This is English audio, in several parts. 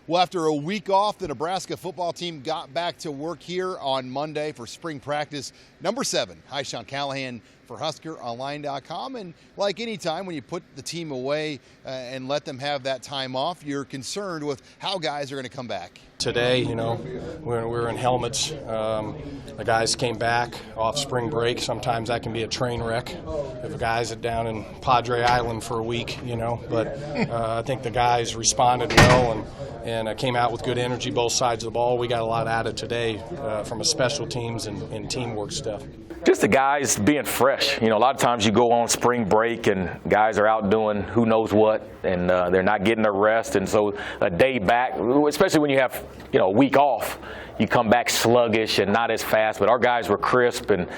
Well, after a week off, the Nebraska football team got back to work here on Monday for spring practice number 7. Hi, Sean Callahan for HuskerOnline.com. And like any time when you put the team away and let them have that time off, you're concerned with how guys are going to come back. Today, we're in helmets. The guys came back off spring break. Sometimes that can be a train wreck if a guy's down in Padre Island for a week, But I think the guys responded well and came out with good energy, both sides of the ball. We got a lot out of today from a special teams and teamwork stuff. Just the guys being fresh. A lot of times you go on spring break and guys are out doing who knows what, and they're not getting their rest. And so a day back, especially when you have a week off, you come back sluggish and not as fast. But our guys were crisp and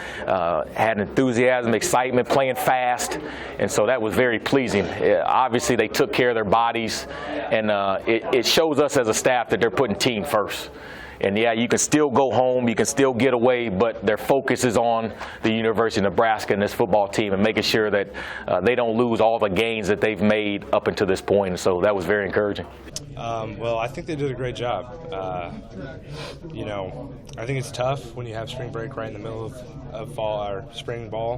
had enthusiasm, excitement, playing fast, and so that was very pleasing. Obviously, they took care of their bodies, and it shows us as a staff that they're putting team first. And yeah, you can still go home, you can still get away, but their focus is on the University of Nebraska and this football team and making sure that they don't lose all the gains that they've made up until this point. And so that was very encouraging. Well, I think they did a great job. I think it's tough when you have spring break right in the middle of fall or spring ball,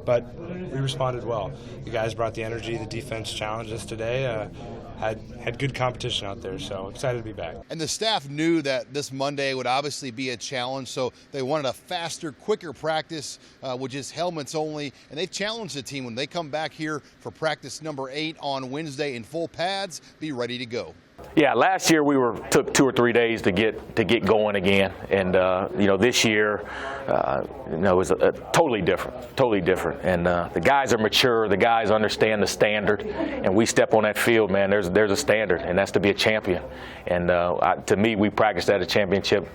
but we responded well. The guys brought the energy. The defense challenged us today. Had good competition out there, so excited to be back. And the staff knew that this Monday would obviously be a challenge, so they wanted a faster, quicker practice with just helmets only, and they've challenged the team when they come back here for practice number 8 on Wednesday in full pads, be ready to go. Yeah, last year we took 2 or 3 days to get going again, and this year, it was totally different. And the guys are mature, the guys understand the standard, and we step on that field, man. There's a standard, and that's to be a champion. And to me, we practiced at a championship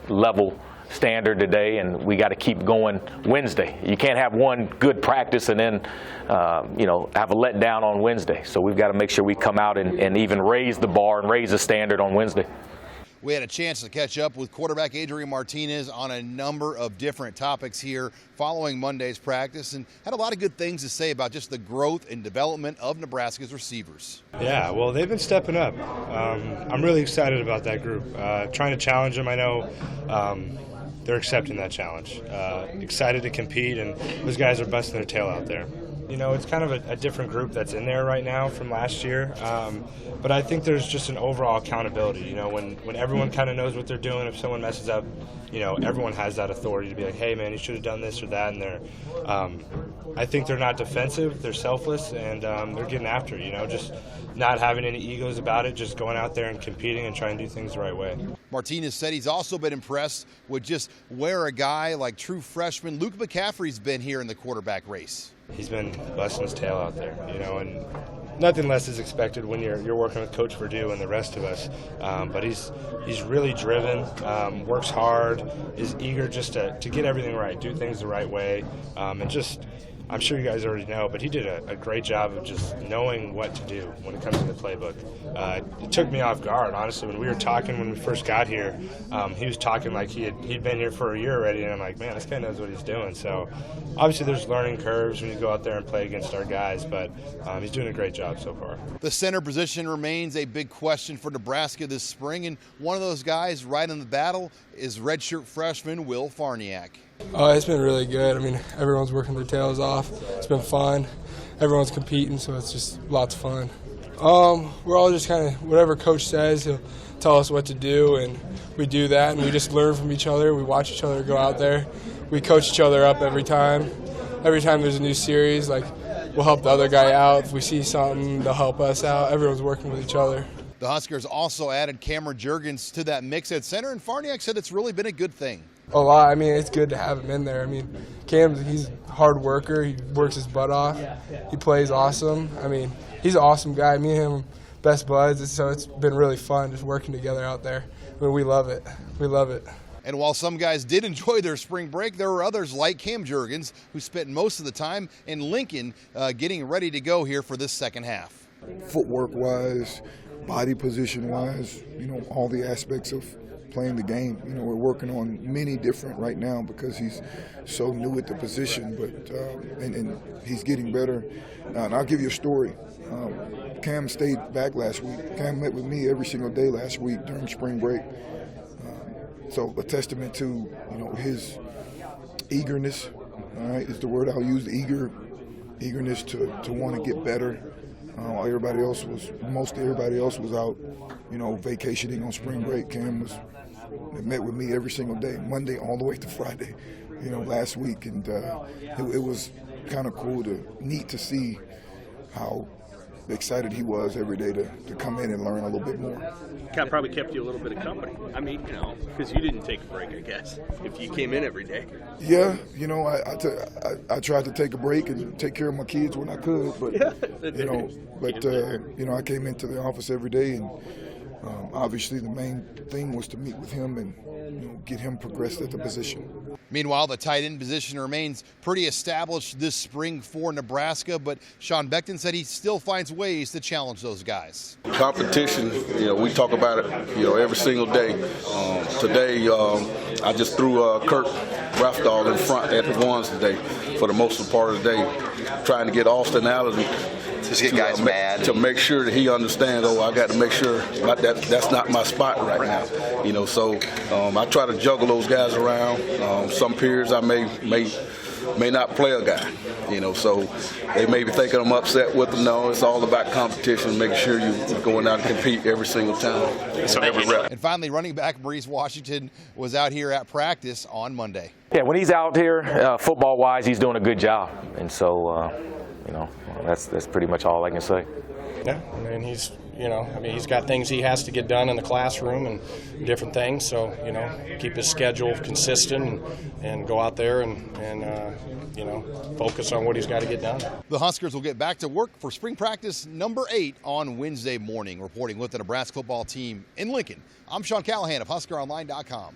level standard today, and we got to keep going Wednesday. You can't have one good practice and then have a letdown on Wednesday. So we've got to make sure we come out and even raise the bar and raise the standard on Wednesday. We had a chance to catch up with quarterback Adrian Martinez on a number of different topics here following Monday's practice, and had a lot of good things to say about just the growth and development of Nebraska's receivers. Yeah, well, they've been stepping up. I'm really excited about that group. Trying to challenge them, I know. They're accepting that challenge. Excited to compete, and those guys are busting their tail out there. It's kind of a different group that's in there right now from last year, but I think there's just an overall accountability. When everyone kind of knows what they're doing, if someone messes up, everyone has that authority to be like, hey, man, you should have done this or that, and I think they're not defensive, they're selfless, and they're getting after it, just not having any egos about it, just going out there and competing and trying to do things the right way. Martinez said he's also been impressed with just where a guy like true freshman Luke McCaffrey's been here in the quarterback race. He's been busting his tail out there, and nothing less is expected when you're working with Coach Verdue and the rest of us. But he's really driven, works hard, is eager just to get everything right, do things the right way, and just. I'm sure you guys already know, but he did a great job of just knowing what to do when it comes to the playbook. It took me off guard, honestly. When we were talking when we first got here, he was talking like he'd been here for a year already, and I'm like, man, this guy knows what he's doing. So obviously there's learning curves when you go out there and play against our guys, but he's doing a great job so far. The center position remains a big question for Nebraska this spring, and one of those guys right in the battle is redshirt freshman Will Farniak. It's been really good. Everyone's working their tails off. It's been fun. Everyone's competing, so it's just lots of fun. We're all just kind of, whatever coach says, he'll tell us what to do, and we do that, and we just learn from each other. We watch each other go out there. We coach each other up every time. Every time there's a new series, we'll help the other guy out. If we see something, they'll help us out. Everyone's working with each other. The Huskers also added Cameron Jurgens to that mix at center, and Farniak said it's really been a good thing. A lot. It's good to have him in there. Cam, he's a hard worker. He works his butt off. He plays awesome. He's an awesome guy. Me and him, best buds, so it's been really fun just working together out there. We love it. We love it. And while some guys did enjoy their spring break, there were others like Cam Jurgens who spent most of the time in Lincoln getting ready to go here for this second half. Footwork-wise, body position-wise, all the aspects of playing the game. You know, we're working on many different right now because he's so new at the position, but and he's getting better. And I'll give you a story. Cam stayed back last week. Cam met with me every single day last week during spring break. So a testament to, you know, his eagerness, all right, is the word I'll use, eagerness to want to get better. Most everybody else was out, you know, vacationing on spring break. Cam met with me every single day, Monday all the way to Friday, you know, last week. And it was kind of cool, neat to see how excited he was every day to come in and learn a little bit more. Probably kept you a little bit of company. I mean, you know, because you didn't take a break, I guess, if you came in every day. Yeah, you know, I tried to take a break and take care of my kids when I could, but you know, I came into the office every day, and obviously the main thing was to meet with him and, you know, get him progressed at the position. Meanwhile, the tight end position remains pretty established this spring for Nebraska, but Sean Beckton said he still finds ways to challenge those guys. Competition, you know, we talk about it, you know, every single day. Today, I just threw Kurt Rafdahl in front at the ones today for the most part of the day, trying to get Austin Allen to make sure that he understands, I got to make sure that's not my spot right now. You know, so I try to juggle those guys around. Some periods I may not play a guy, you know, so they may be thinking I'm upset with them. No, it's all about competition, making sure you're going out and compete every single time. So every rep. And finally, running back Maurice Washington was out here at practice on Monday. Yeah, when he's out here, football-wise, he's doing a good job. And so, you know, that's pretty much all I can say. Yeah, I mean, he's got things he has to get done in the classroom and different things. So, you know, keep his schedule consistent and go out there and you know, focus on what he's got to get done. The Huskers will get back to work for spring practice number 8 on Wednesday morning. Reporting with the Nebraska football team in Lincoln, I'm Sean Callahan of HuskerOnline.com.